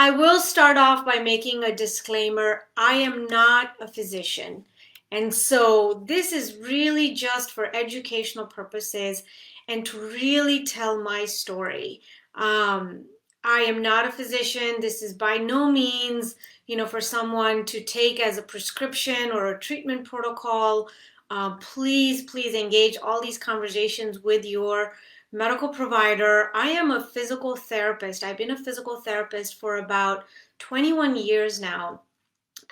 I will start off by making a disclaimer. I am not a physician. And so this is really just for educational purposes and to really tell my story. Um, I am not a physician. This is by no means, for someone to take as a prescription or a treatment protocol. Please engage all these conversations with your medical provider. I am a physical therapist. I've been a physical therapist for about 21 years now.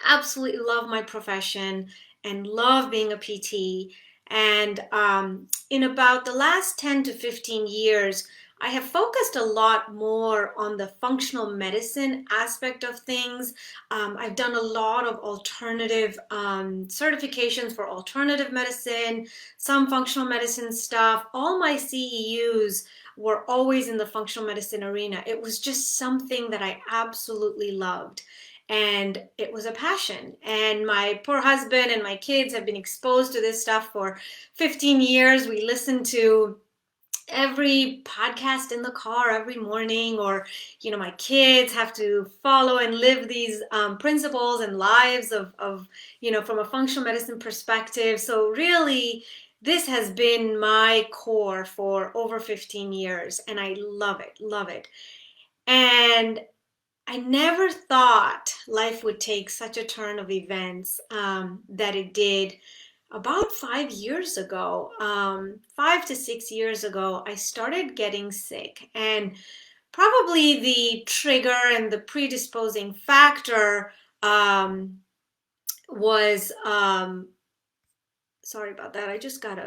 Absolutely love my profession and love being a PT. And in about the last 10 to 15 years, I have focused a lot more on the functional medicine aspect of things. I've done a lot of alternative certifications for alternative medicine, some functional medicine stuff. All my CEUs were always in the functional medicine arena. It was just something that I absolutely loved. And it was a passion. And my poor husband and my kids have been exposed to this stuff for 15 years. We listen to every podcast in the car every morning, or my kids have to follow and live these principles and lives of from a functional medicine perspective. So really, this has been my core for over 15 years, and I love it. And I never thought life would take such a turn of events that it did. About 5 years ago, 5 to 6 years ago, I started getting sick. And probably the trigger and the predisposing factor was, sorry about that. I just got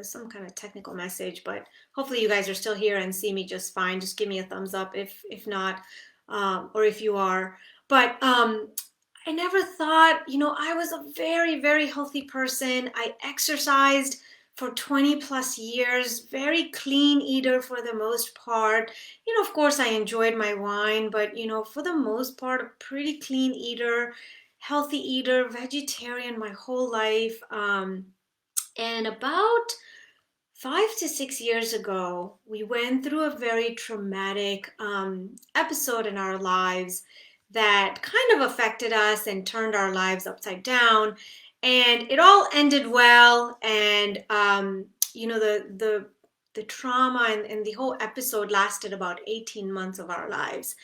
some kind of technical message, but hopefully you guys are still here and see me just fine. Just give me a thumbs up if not, or if you are. But I never thought, I was a very, very healthy person. I exercised for 20 plus years, very clean eater for the most part. Of course, I enjoyed my wine, but, for the most part, a pretty clean eater, healthy eater, vegetarian my whole life. And about 5 to 6 years ago, we went through a very traumatic episode in our lives that kind of affected us and turned our lives upside down. And it all ended well. And, the trauma and the whole episode lasted about 18 months of our lives.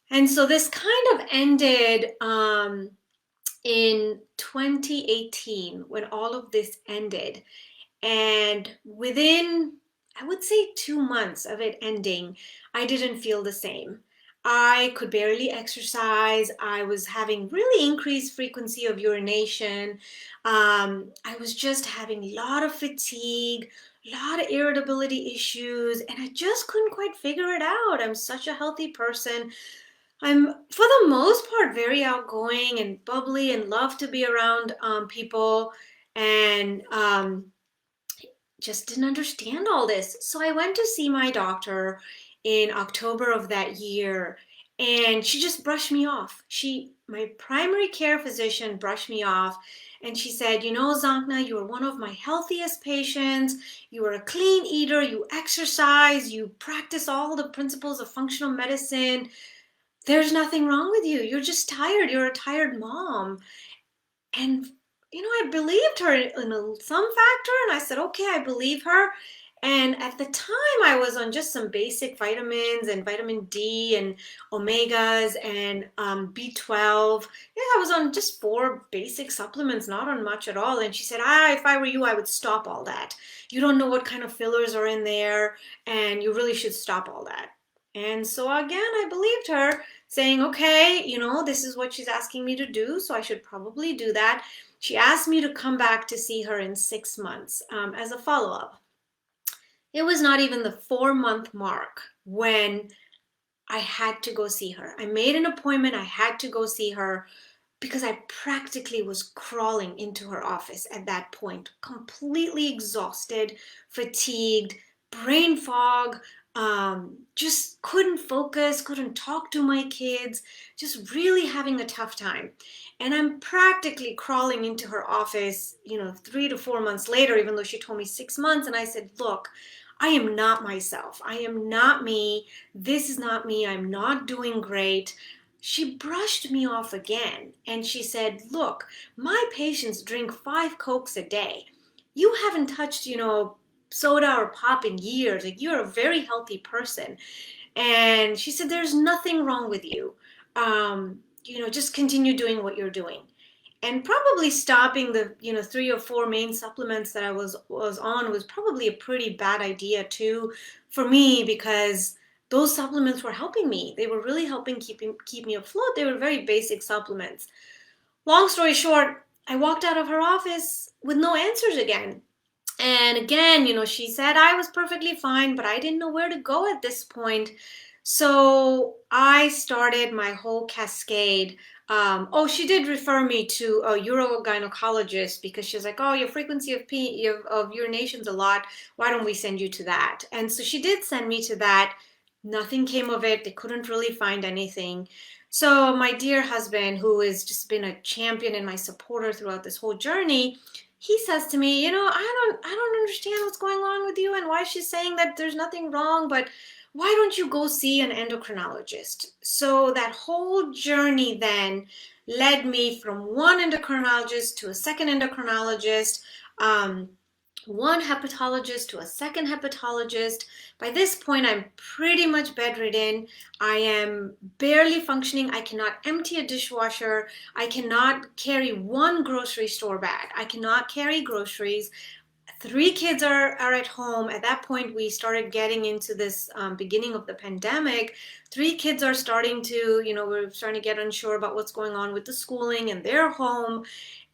And so this kind of ended in 2018 when all of this ended. And within, I would say, 2 months of it ending, I didn't feel the same. I could barely exercise. I was having really increased frequency of urination. I was just having a lot of fatigue, a lot of irritability issues, and I just couldn't quite figure it out. I'm such a healthy person. I'm, for the most part, very outgoing and bubbly and love to be around people, and just didn't understand all this. So I went to see my doctor in October of that year, and she just brushed me off. My primary care physician brushed me off, and she said, Zankna, you are one of my healthiest patients. You are a clean eater. You exercise. You practice all the principles of functional medicine. There's nothing wrong with you. You're just tired. You're a tired mom. And, I believed her in some factor. And I said, okay, I believe her. And at the time, I was on just some basic vitamins and vitamin D and omegas and B12. Yeah, I was on just 4 basic supplements, not on much at all. And she said, if I were you, I would stop all that. You don't know what kind of fillers are in there, and you really should stop all that. And so again, I believed her, saying, okay, this is what she's asking me to do, so I should probably do that. She asked me to come back to see her in 6 months as a follow-up. It was not even the 4-month mark when I had to go see her. I made an appointment. I had to go see her because I practically was crawling into her office at that point, completely exhausted, fatigued, brain fog, just couldn't focus, couldn't talk to my kids, just really having a tough time. And I'm practically crawling into her office, 3 to 4 months later, even though she told me 6 months. And I said, look, I am not myself. I am not me. This is not me. I'm not doing great. She brushed me off again and she said, look, my patients drink 5 Cokes a day. You haven't touched, soda or pop in years. Like, you're a very healthy person. And she said, there's nothing wrong with you. Just continue doing what you're doing. And probably stopping the 3 or 4 main supplements that I was on was probably a pretty bad idea too for me, because those supplements were helping me. They were really helping keep me afloat. They were very basic supplements. Long story short, I walked out of her office with no answers again. And again, she said I was perfectly fine, but I didn't know where to go at this point. So I started my whole cascade. She did refer me to a urogynecologist because she was like, oh, your frequency of urination's a lot. Why don't we send you to that? And so she did send me to that. Nothing came of it. They couldn't really find anything. So my dear husband, who has just been a champion and my supporter throughout this whole journey, he says to me, I don't understand what's going on with you and why she's saying that there's nothing wrong, but why don't you go see an endocrinologist? So that whole journey then led me from one endocrinologist to a second endocrinologist, one hepatologist to a second hepatologist. By this point, I'm pretty much bedridden. I am barely functioning. I cannot empty a dishwasher. I cannot carry one grocery store bag. I cannot carry groceries. 3 kids are at home. At that point, we started getting into this beginning of the pandemic. 3 kids are starting to, we're starting to get unsure about what's going on with the schooling, and they're home.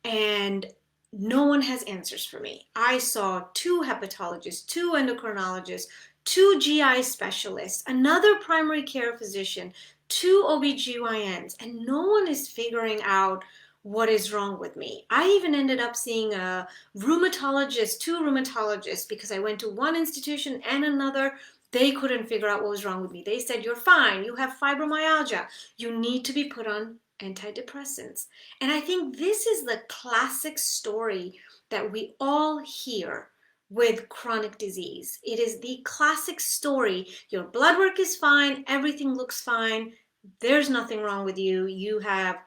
And no one has answers for me. I saw 2 hepatologists, 2 endocrinologists, 2 GI specialists, another primary care physician, 2 OBGYNs, and no one is figuring out what is wrong with me. I even ended up seeing a rheumatologist, 2 rheumatologists, because I went to one institution and another. They couldn't figure out what was wrong with me. They said, you're fine. You have fibromyalgia. You need to be put on antidepressants. And I think this is the classic story that we all hear with chronic disease. It is the classic story. Your blood work is fine. Everything looks fine. There's nothing wrong with you. You have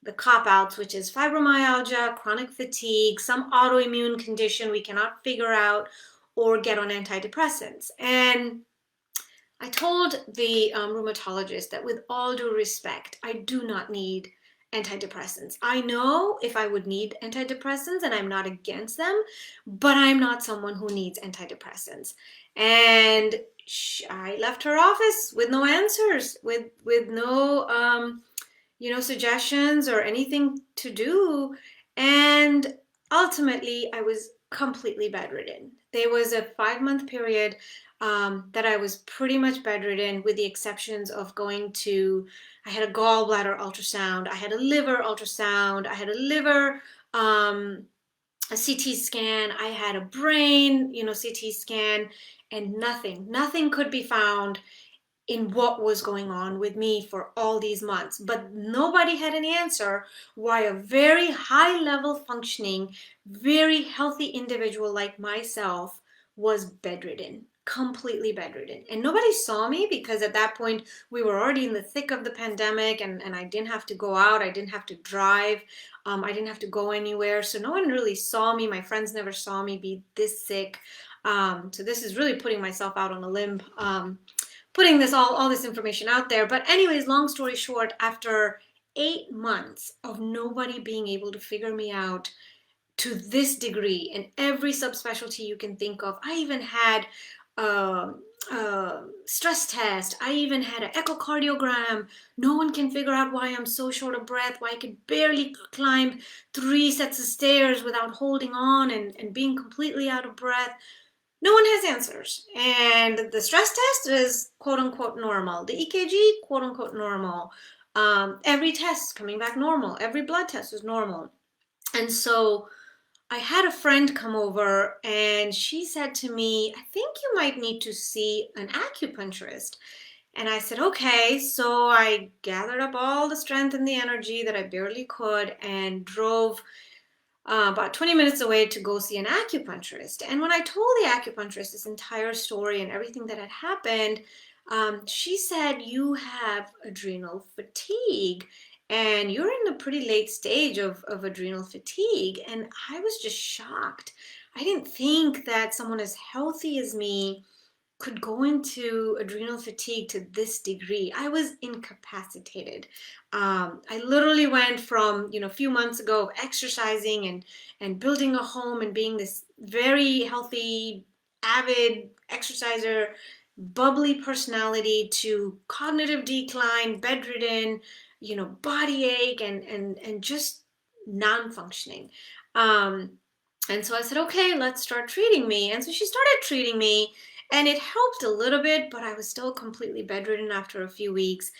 the cop-outs, which is fibromyalgia, chronic fatigue, some autoimmune condition we cannot figure out, or get on antidepressants. And I told the rheumatologist that with all due respect, I do not need antidepressants. I know if I would need antidepressants, and I'm not against them, but I'm not someone who needs antidepressants. And I left her office with no answers, with no suggestions or anything to do. And ultimately, I was completely bedridden. There was a 5-month period that I was pretty much bedridden, with the exceptions of I had a gallbladder ultrasound, I had a liver ultrasound, I had a CT scan, I had a brain, CT scan, and nothing could be found in what was going on with me for all these months. But nobody had an answer why a very high level functioning, very healthy individual like myself was bedridden, completely bedridden. And nobody saw me, because at that point we were already in the thick of the pandemic, and I didn't have to go out, I didn't have to drive, I didn't have to go anywhere. So no one really saw me. My friends never saw me be this sick. So this is really putting myself out on a limb, putting all this information out there. But anyways, long story short, after 8 months of nobody being able to figure me out to this degree in every subspecialty you can think of, I even had a stress test, I even had an echocardiogram. No one can figure out why I'm so short of breath, why I could barely climb 3 sets of stairs without holding on and being completely out of breath. No one has answers. And the stress test is quote unquote normal. The EKG, quote unquote normal. Every test coming back normal. Every blood test was normal. And so I had a friend come over, and she said to me, I think you might need to see an acupuncturist. And I said, okay. So I gathered up all the strength and the energy that I barely could and drove about 20 minutes away to go see an acupuncturist. And when I told the acupuncturist this entire story and everything that had happened, she said, "You have adrenal fatigue and you're in a pretty late stage of adrenal fatigue." And I was just shocked. I didn't think that someone as healthy as me could go into adrenal fatigue to this degree. I was incapacitated. I literally went from, a few months ago of exercising and building a home and being this very healthy, avid exerciser, bubbly personality to cognitive decline, bedridden, body ache and just non-functioning. Um, and so I said, okay, let's start treating me. And so she started treating me, and it helped a little bit, but I was still completely bedridden after a few weeks.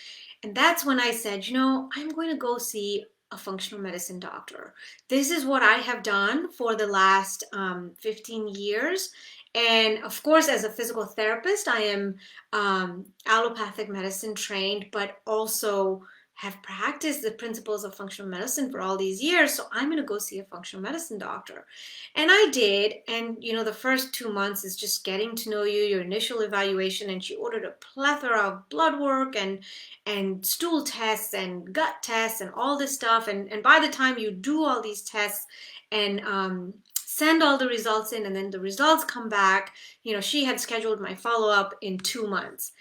And that's when I said, I'm going to go see a functional medicine doctor. This is what I have done for the last 15 years. And of course, as a physical therapist, I am allopathic medicine trained, but also have practiced the principles of functional medicine for all these years. So I'm going to go see a functional medicine doctor. And I did. And, the first 2 months is just getting to know you, your initial evaluation. And she ordered a plethora of blood work and stool tests and gut tests and all this stuff. And by the time you do all these tests and send all the results in, and then the results come back, she had scheduled my follow-up in 2 months.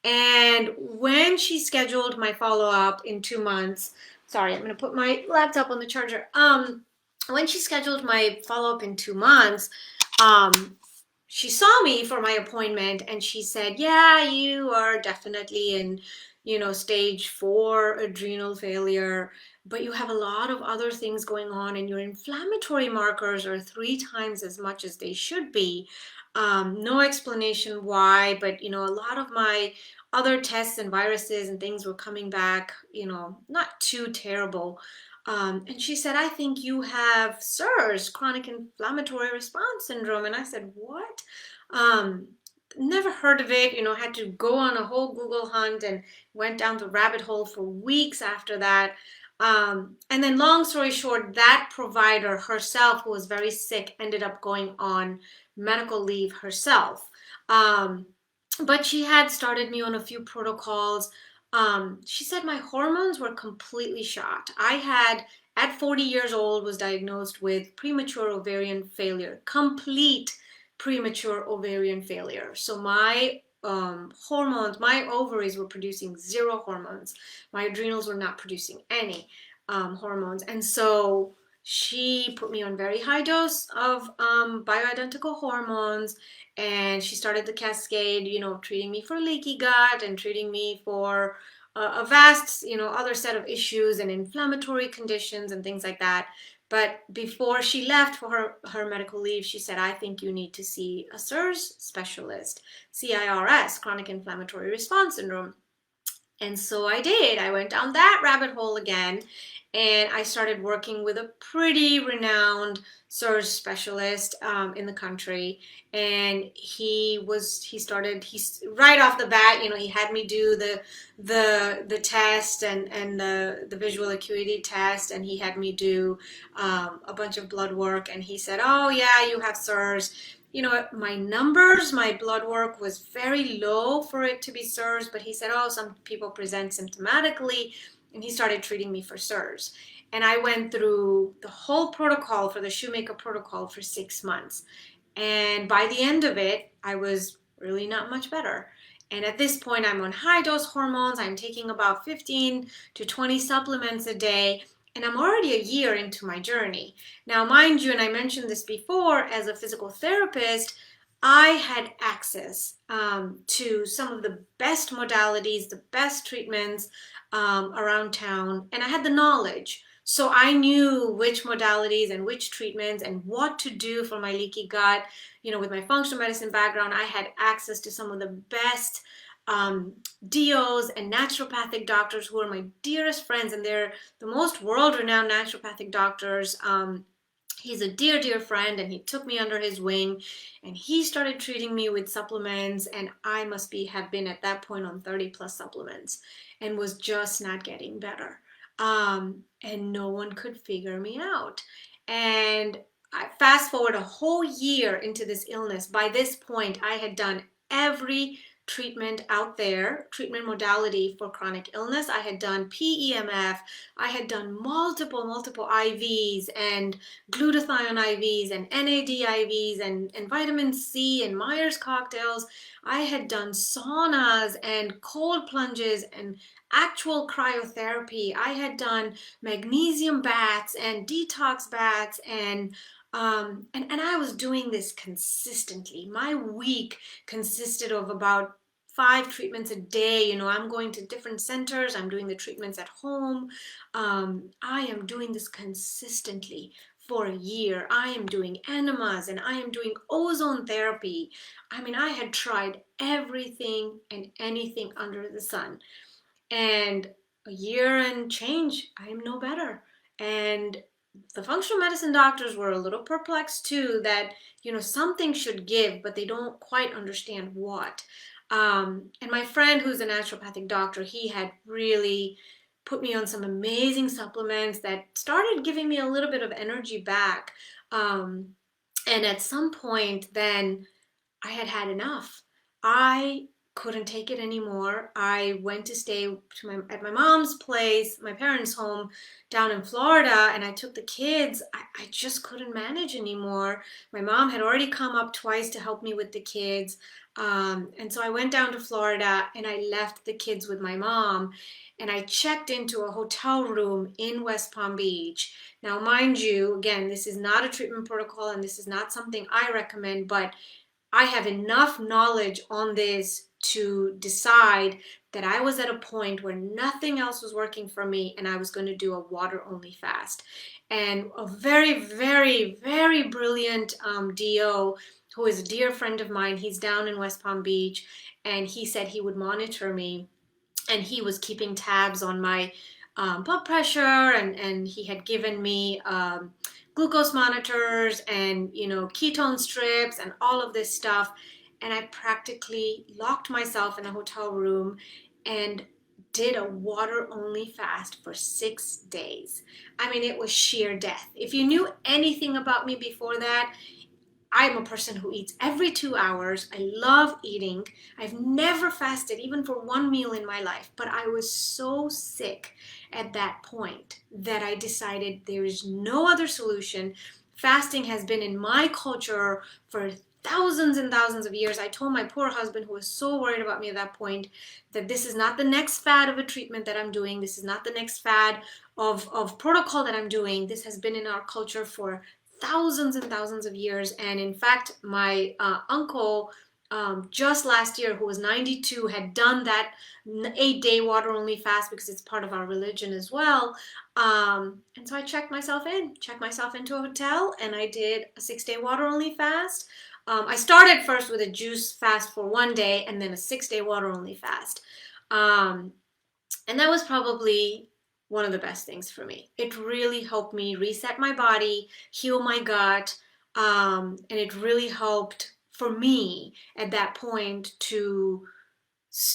And when she scheduled my follow-up in 2 months, sorry, I'm going to put my laptop on the charger. When she scheduled my follow-up in 2 months, she saw me for my appointment and she said, "Yeah, you are definitely in, stage 4 adrenal failure, but you have a lot of other things going on and your inflammatory markers are 3 times as much as they should be." No explanation why, but, a lot of my other tests and viruses and things were coming back, not too terrible. And she said, "I think you have CIRS, chronic inflammatory response syndrome." And I said, "What?" Um, Never heard of it, had to go on a whole Google hunt and went down the rabbit hole for weeks after that. And then long story short, that provider herself, who was very sick, ended up going on medical leave herself. But she had started me on a few protocols. She said my hormones were completely shot. I had, at 40 years old, was diagnosed with premature ovarian failure, complete premature ovarian failure. So my hormones, my ovaries were producing zero hormones. My adrenals were not producing any hormones. And so she put me on very high dose of bioidentical hormones, and she started the cascade, treating me for leaky gut and treating me for a vast, other set of issues and inflammatory conditions and things like that. But before she left for her medical leave, she said, "I think you need to see a CIRS specialist, CIRS, chronic inflammatory response syndrome." And so I did. I went down that rabbit hole again, and I started working with a pretty renowned CIRS specialist in the country. And he right off the bat, he had me do the test and the visual acuity test, and he had me do a bunch of blood work, and he said, "Oh yeah, you have CIRS." My numbers, my blood work was very low for it to be CIRS, but he said, "Oh, some people present symptomatically," and he started treating me for CIRS. And I went through the whole protocol for the Shoemaker protocol for 6 months. And by the end of it, I was really not much better. And at this point, I'm on high dose hormones. I'm taking about 15 to 20 supplements a day, and I'm already a year into my journey. Now, mind you, and I mentioned this before, as a physical therapist, I had access to some of the best modalities, the best treatments around town, and I had the knowledge. So I knew which modalities and which treatments and what to do for my leaky gut. With my functional medicine background, I had access to some of the best DOs and naturopathic doctors who are my dearest friends, and they're the most world-renowned naturopathic doctors. He's a dear, dear friend, and he took me under his wing, and he started treating me with supplements, and I have been at that point on 30 plus supplements and was just not getting better. and no one could figure me out. And I fast forward a whole year into this illness. By this point, I had done every treatment out there, treatment modality for chronic illness. I had done PEMF, I had done multiple IVs and glutathione IVs and NAD IVs and vitamin C and Myers cocktails. I had done saunas and cold plunges and actual cryotherapy. I had done magnesium baths and detox baths and I was doing this consistently. My week consisted of about 5 treatments a day. You know, I'm going to different centers. I'm doing the treatments at home. I am doing this consistently for a year. I am doing enemas and I am doing ozone therapy. I mean, I had tried everything and anything under the sun. And a year and change, I am no better. And the functional medicine doctors were a little perplexed too that, you know, something should give, but they don't quite understand what. And my friend, who's a naturopathic doctor, he had really put me on some amazing supplements that started giving me a little bit of energy back. And at some point, then I had had enough. I couldn't take it anymore. I went to stay at my mom's place, my parents' home down in Florida, and I took the kids. I just couldn't manage anymore. My mom had already come up twice to help me with the kids. And so I went down to Florida and I left the kids with my mom and I checked into a hotel room in West Palm Beach. Now, mind you, again, this is not a treatment protocol and this is not something I recommend, but I have enough knowledge on this to decide that I was at a point where nothing else was working for me and I was going to do a water only fast. And a very brilliant DO who is a dear friend of mine, he's down in West Palm Beach, and he said he would monitor me, and he was keeping tabs on my blood pressure, and he had given me glucose monitors and, you know, ketone strips and all of this stuff. And I practically locked myself in a hotel room and did a water only fast for 6 days. I mean, it was sheer death. If you knew anything about me before that, I'm a person who eats every 2 hours. I love eating. I've never fasted even for one meal in my life, but I was so sick at that point that I decided there is no other solution. Fasting has been in my culture for thousands and thousands of years. I told my poor husband, who was so worried about me at that point, that this is not the next fad of a treatment that I'm doing. This is not the next fad of protocol that I'm doing. This has been in our culture for thousands and thousands of years. And in fact, my uncle just last year, who was 92, had done that 8-day water only fast because it's part of our religion as well. And so I checked myself into a hotel, and I did a 6-day water only fast. I started first with a juice fast for 1 day and then a 6-day water only fast. And that was probably one of the best things for me. It really helped me reset my body, heal my gut, and it really helped for me at that point to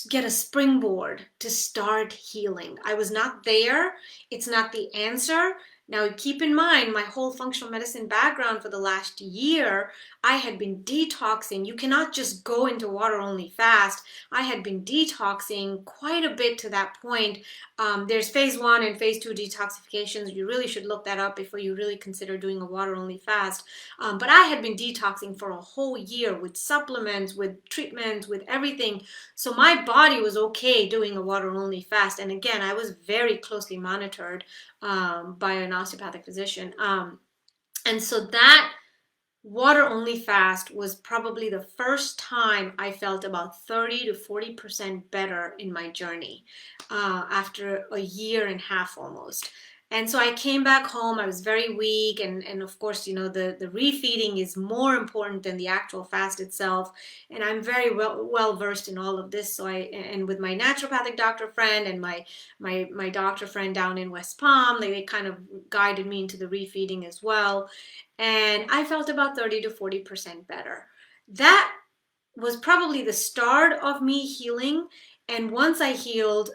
get a springboard to start healing. I was not there. It's not the answer. Now, keep in mind, my whole functional medicine background for the last year, I had been detoxing. You cannot just go into water only fast. I had been detoxing quite a bit to that point. There's phase 1 and phase 2 detoxifications. You really should look that up before you really consider doing a water only fast. But I had been detoxing for a whole year with supplements, with treatments, with everything. So my body was okay doing a water only fast. And again, I was very closely monitored by an osteopathic physician. And so that water only fast was probably the first time I felt about 30 to 40% better in my journey after a year and a half almost. And so I came back home. I was very weak. And of course, you know, the refeeding is more important than the actual fast itself. And I'm very well versed in all of this. So and with my naturopathic doctor friend and my doctor friend down in West Palm, they kind of guided me into the refeeding as well. And I felt about 30 to 40% better. That was probably the start of me healing. And once I healed,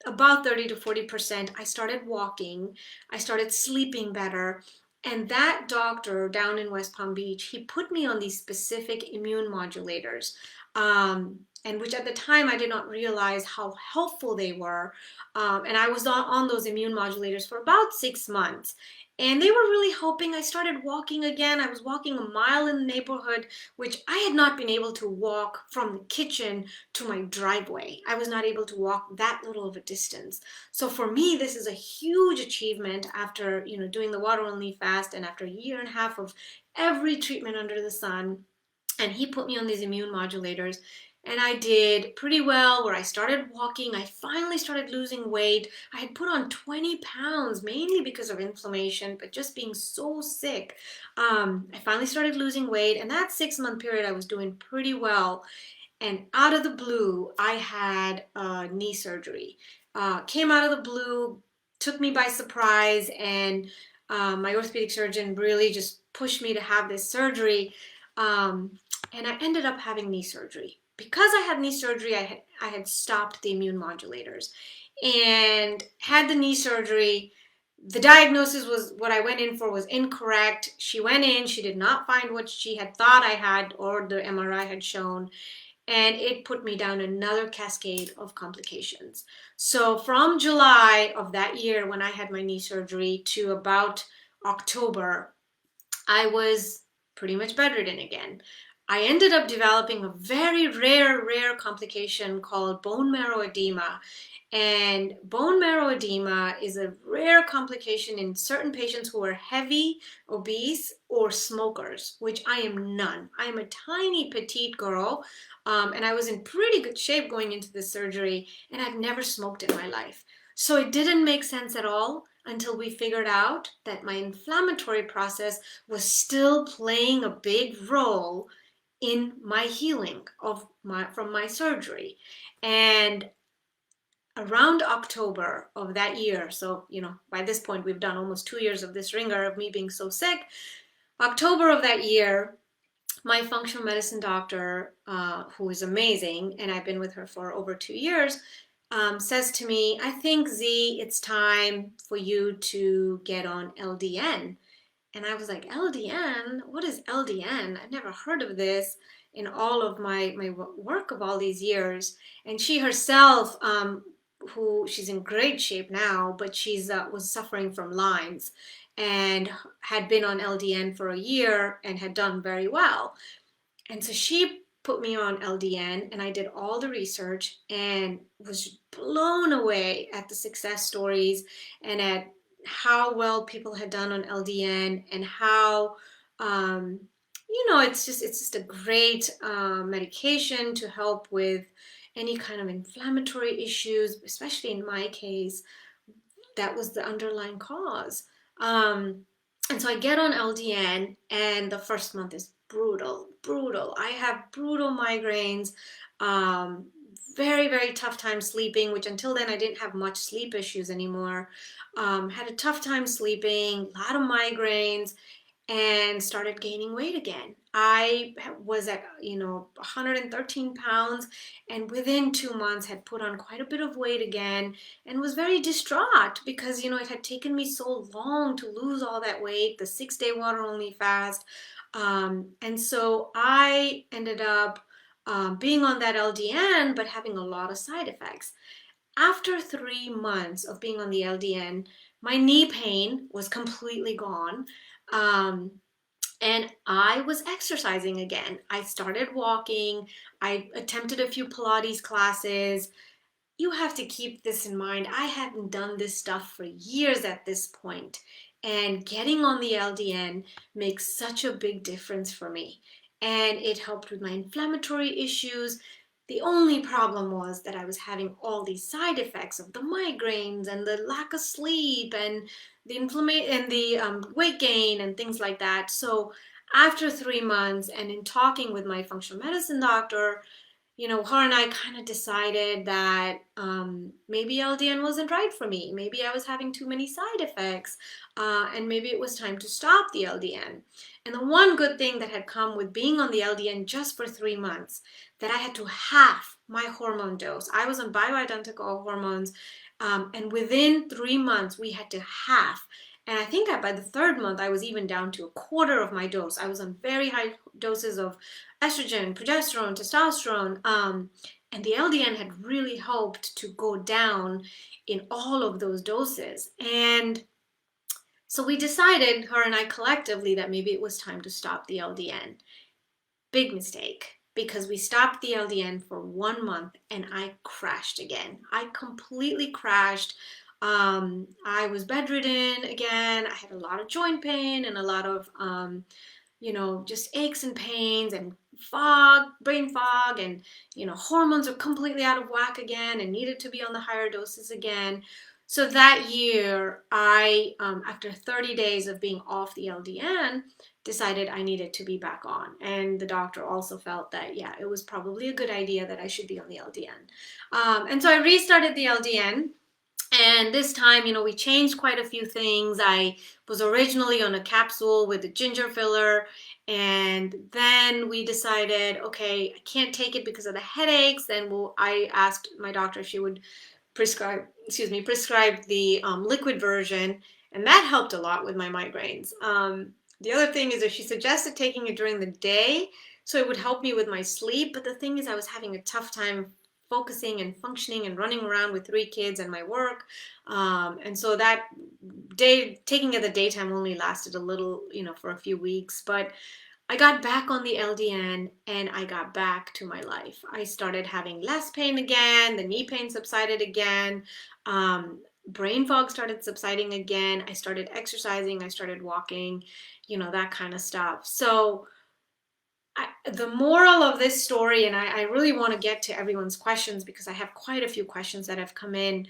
about 30 to 40%, I started walking, I started sleeping better. And that doctor down in West Palm Beach, he put me on these specific immune modulators, and which at the time I did not realize how helpful they were. And I was on those immune modulators for about 6 months. And they were really helping. I started walking again. I was walking a mile in the neighborhood, which I had not been able to walk from the kitchen to my driveway. I was not able to walk that little of a distance. So for me, this is a huge achievement after, doing the water only fast and after a year and a half of every treatment under the sun. And he put me on these immune modulators, and I did pretty well where I started walking. I finally started losing weight. I had put on 20 pounds, mainly because of inflammation, but just being so sick. I finally started losing weight, and that 6 month period I was doing pretty well. And out of the blue, I had knee surgery. Came out of the blue, took me by surprise, and my orthopedic surgeon really just pushed me to have this surgery. And I ended up having knee surgery. Because I had knee surgery, I had stopped the immune modulators and had the knee surgery. The diagnosis was what I went in for was incorrect. She went in, she did not find what she had thought I had or the MRI had shown, and it put me down another cascade of complications. So from July of that year when I had my knee surgery to about October, I was pretty much bedridden again. I ended up developing a very rare complication called bone marrow edema. And bone marrow edema is a rare complication in certain patients who are heavy, obese, or smokers, which I am none. I am a tiny petite girl, and I was in pretty good shape going into this surgery, and I've never smoked in my life. So it didn't make sense at all until we figured out that my inflammatory process was still playing a big role in my healing from my surgery. And around October of that year, so by this point we've done almost 2 years of this ringer of me being so sick. October of that year, my functional medicine doctor, who is amazing, and I've been with her for over 2 years, says to me, I think, Z, it's time for you to get on LDN. And I was like, LDN? What is LDN? I've never heard of this in all of my work of all these years. And she herself, who she's in great shape now, but she's was suffering from Lyme's and had been on LDN for a year and had done very well. And so she put me on LDN, and I did all the research and was blown away at the success stories and at how well people had done on LDN and how it's just a great medication to help with any kind of inflammatory issues, especially in my case, that was the underlying cause. And so I get on LDN, and the first month is brutal. I have brutal migraines, very, very tough time sleeping, which until then I didn't have much sleep issues anymore. Had a tough time sleeping, a lot of migraines, and started gaining weight again. I was at 113 pounds, and within 2 months had put on quite a bit of weight again, and was very distraught because it had taken me so long to lose all that weight, the 6-day water only fast. And so I ended up being on that LDN, but having a lot of side effects. After 3 months of being on the LDN, my knee pain was completely gone. And I was exercising again. I started walking. I attempted a few Pilates classes. You have to keep this in mind. I hadn't done this stuff for years at this point. And getting on the LDN makes such a big difference for me. And it helped with my inflammatory issues. The only problem was that I was having all these side effects of the migraines and the lack of sleep and the inflammation and the weight gain and things like that. So after 3 months and in talking with my functional medicine doctor, her and I kind of decided that maybe LDN wasn't right for me. Maybe I was having too many side effects, and maybe it was time to stop the LDN. And the one good thing that had come with being on the LDN just for 3 months, that I had to half my hormone dose. I was on bioidentical hormones, And within 3 months, we had to half. And I think by the third month, I was even down to a quarter of my dose. I was on very high doses of estrogen, progesterone, testosterone. And the LDN had really helped to go down in all of those doses. And so we decided, her and I collectively, that maybe it was time to stop the LDN. Big mistake, because we stopped the LDN for 1 month and I crashed again. I completely crashed. I was bedridden again. I had a lot of joint pain and a lot of, just aches and pains and fog, brain fog, and, hormones are completely out of whack again and needed to be on the higher doses again. So that year, I, after 30 days of being off the LDN, decided I needed to be back on. And the doctor also felt that, yeah, it was probably a good idea that I should be on the LDN. And so I restarted the LDN. And this time, we changed quite a few things. I was originally on a capsule with a ginger filler. And then we decided, okay, I can't take it because of the headaches. Then I asked my doctor if she would prescribe the liquid version. And that helped a lot with my migraines. The other thing is that she suggested taking it during the day so it would help me with my sleep. But the thing is, I was having a tough time focusing and functioning and running around with 3 kids and my work. And so that day, taking it the daytime only lasted a little, for a few weeks. But I got back on the LDN and I got back to my life. I started having less pain again. The knee pain subsided again. Brain fog started subsiding again. I started exercising. I started walking, that kind of stuff. So the moral of this story, and I really want to get to everyone's questions because I have quite a few questions that have come in,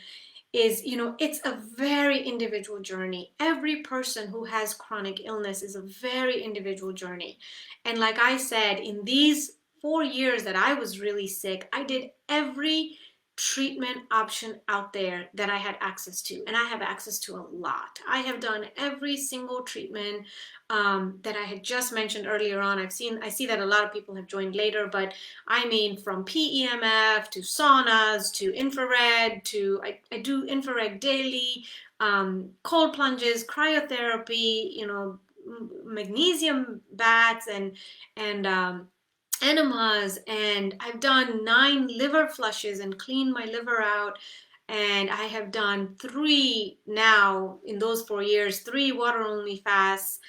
is, it's a very individual journey. Every person who has chronic illness is a very individual journey. And like I said, in these 4 years that I was really sick, I did every treatment option out there that I had access to. And I have access to a lot. I have done every single treatment that I had just mentioned earlier on. I see that a lot of people have joined later, but I mean, from PEMF to saunas to infrared to I do infrared daily, cold plunges, cryotherapy, magnesium baths and enemas, and I've done 9 liver flushes and cleaned my liver out. And I have done 3 now in those 4 years, 3 water only fasts,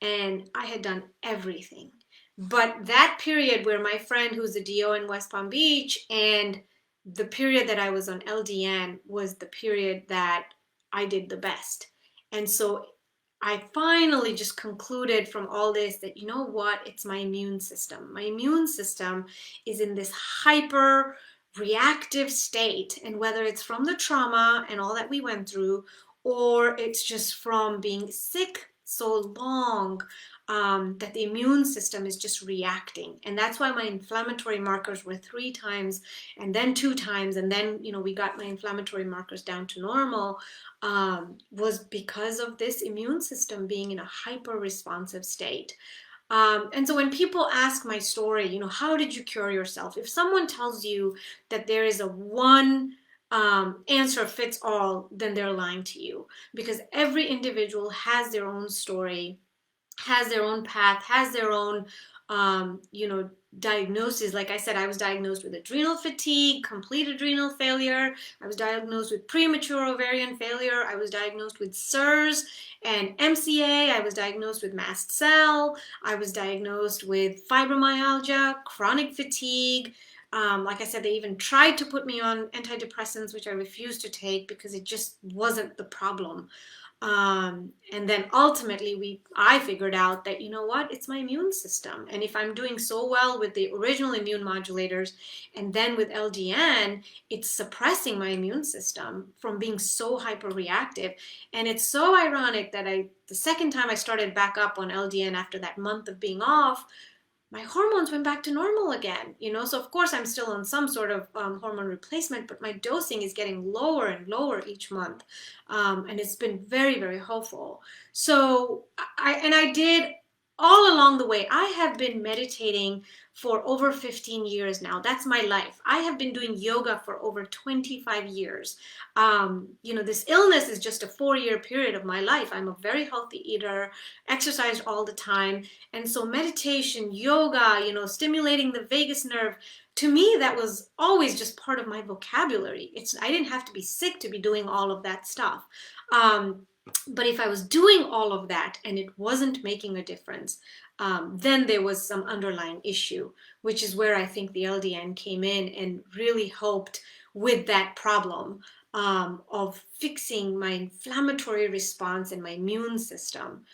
and I had done everything. But that period where my friend who's a DO in West Palm Beach, and the period that I was on LDN was the period that I did the best. And so I finally just concluded from all this that, you know what, it's my immune system. My immune system is in this hyper reactive state. And whether it's from the trauma and all that we went through, or it's just from being sick so long, that the immune system is just reacting. And that's why my inflammatory markers were 3 times and then 2 times. And then, we got my inflammatory markers down to normal, was because of this immune system being in a hyper responsive state. And so when people ask my story, how did you cure yourself? If someone tells you that there is a one answer fits all, then they're lying to you, because every individual has their own story, has their own path, has their own, diagnosis. Like I said, I was diagnosed with adrenal fatigue, complete adrenal failure. I was diagnosed with premature ovarian failure. I was diagnosed with CIRS and MCA. I was diagnosed with mast cell. I was diagnosed with fibromyalgia, chronic fatigue. Like I said, they even tried to put me on antidepressants, which I refused to take because it just wasn't the problem. And then ultimately I figured out that, it's my immune system. And if I'm doing so well with the original immune modulators and then with LDN, it's suppressing my immune system from being so hyperreactive. And it's so ironic that the second time I started back up on LDN after that month of being off, my hormones went back to normal again, so of course I'm still on some sort of hormone replacement, but my dosing is getting lower and lower each month, and it's been very, very helpful. So I did all along the way, I have been meditating for over 15 years now. That's my life. I have been doing yoga for over 25 years. This illness is just a 4-year period of my life. I'm a very healthy eater, exercised all the time. And so meditation, yoga, stimulating the vagus nerve, to me, that was always just part of my vocabulary. I didn't have to be sick to be doing all of that stuff. But if I was doing all of that and it wasn't making a difference, then there was some underlying issue, which is where I think the LDN came in and really helped with that problem of fixing my inflammatory response and my immune system.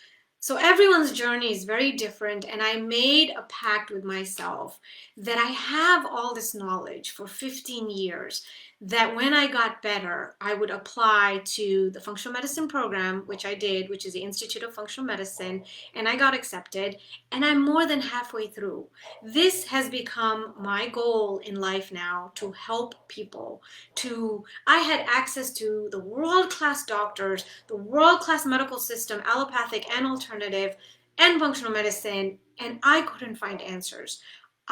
So everyone's journey is very different, and I made a pact with myself that I have all this knowledge for 15 years, that when I got better, I would apply to the functional medicine program, which I did, which is the Institute of Functional Medicine, and I got accepted, and I'm more than halfway through. This has become my goal in life now, to help people. I had access to the world-class doctors, the world-class medical system, allopathic and alternative, and functional medicine, and I couldn't find answers.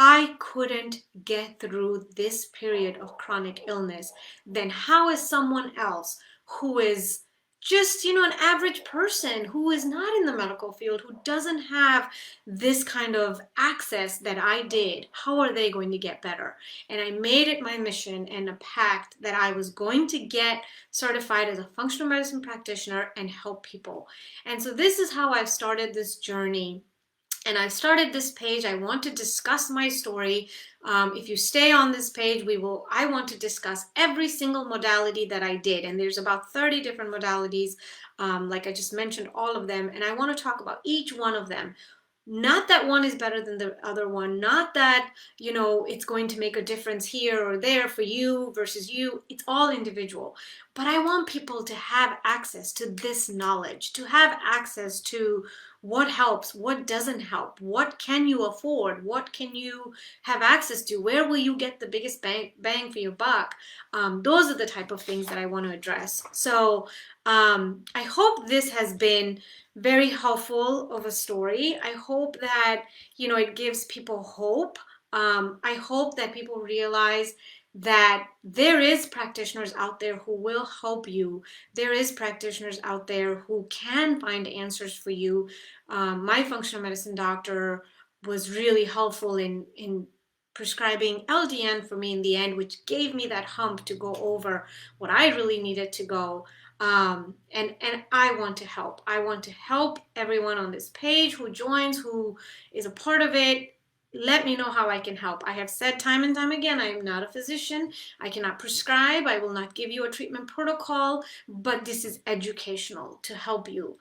I couldn't get through this period of chronic illness. Then how is someone else who is just, an average person who is not in the medical field, who doesn't have this kind of access that I did, how are they going to get better? And I made it my mission and a pact that I was going to get certified as a functional medicine practitioner and help people. And so this is how I've started this journey. And I've started this page. I want to discuss my story. If you stay on this page, I want to discuss every single modality that I did. And there's about 30 different modalities. Like I just mentioned, all of them. And I want to talk about each one of them. Not that one is better than the other one. Not that, it's going to make a difference here or there for you versus you. It's all individual. But I want people to have access to this knowledge, to have access to what helps, what doesn't help, what can you afford, what can you have access to, where will you get the biggest bang for your buck. Those are the type of things that I want to address. So I hope this has been very helpful of a story. I hope that, it gives people hope. I hope that people realize that there is practitioners out there who will help you. There is practitioners out there who can find answers for you. My functional medicine doctor was really helpful in prescribing LDN for me in the end, which gave me that hump to go over what I really needed to go. And I want to help. I want to help everyone on this page who joins, who is a part of it. Let me know how I can help. I have said time and time again, I am not a physician. I cannot prescribe. I will not give you a treatment protocol, but this is educational to help you.